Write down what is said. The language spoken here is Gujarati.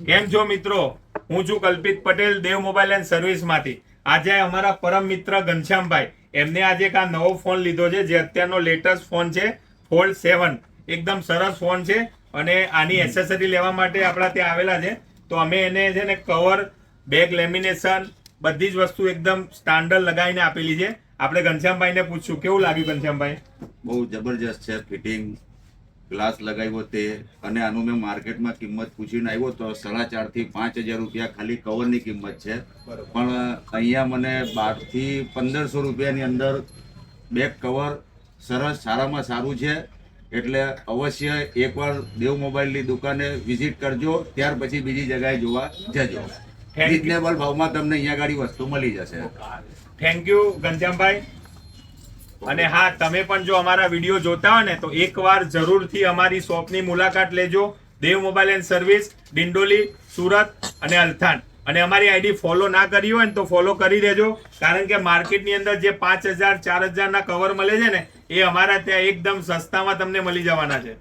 કેમ છો મિત્રો? હું છું કલ્પિત પટેલ, દેવ મોબાઈલ એન્ડ સર્વિસ માંથી. આજે અમારા પરમ મિત્ર ઘનશ્યામભાઈ, એમને આજે એક આ નવો ફોન લીધો છે, જે અત્યારનો લેટેસ્ટ ફોન છે, ફોલ્ડ 7. એકદમ સરસ ફોન છે અને આની એસેસરી લેવા માટે આપણા ત્યાં આવેલા છે. તો અમે એને છે ને કવર, બેક લેમિનેશન, બધી જ વસ્તુ એકદમ સ્ટાન્ડર્ડ લગાવીને આપેલી છે. આપણે ઘનશ્યામભાઈને પૂછશું કેવું લાગ્યું. ઘનશ્યામભાઈ, બહુ જબરજસ્ત છે ફિટિંગ, ગ્લાસ લગાવ્યો તે, અને આનું મેં માર્કેટમાં કિંમત પૂછીને આવ્યો તો 4.5 થી 5,000 રૂપિયા ખાલી કવરની કિંમત છે. પણ અહીંયા મને 12 થી 1,500 રૂપિયાની અંદર બેક કવર સરસ, સારામાં સારું છે. એટલે અવશ્ય એકવાર દેવ મોબાઈલની દુકાને વિઝિટ કરજો, ત્યાર પછી બીજી જગ્યાએ જોવા જજો. રીઝનેબલ ભાવમાં તમને અહીંયા ગાડી વસ્તુ મળી જશે. થેન્ક યુ ઘનશ્યામભાઈ. અને હા, તમે પણ જો અમારા વિડીયો જોતા હોય ને તો એકવાર જરૂરથી અમારી શોપની મુલાકાત લેજો. Dev mobile and service, Dindoli, Surat અને અલથાણ. અને અમારી આઈડી ફોલો ના કરી હોય ને તો ફોલો કરી દેજો, કારણ કે માર્કેટની અંદર જે 5,000 4,000 ના કવર મળે છે ને, એ અમારા ત્યાં એકદમ સસ્તામાં તમને મળી જવાના છે.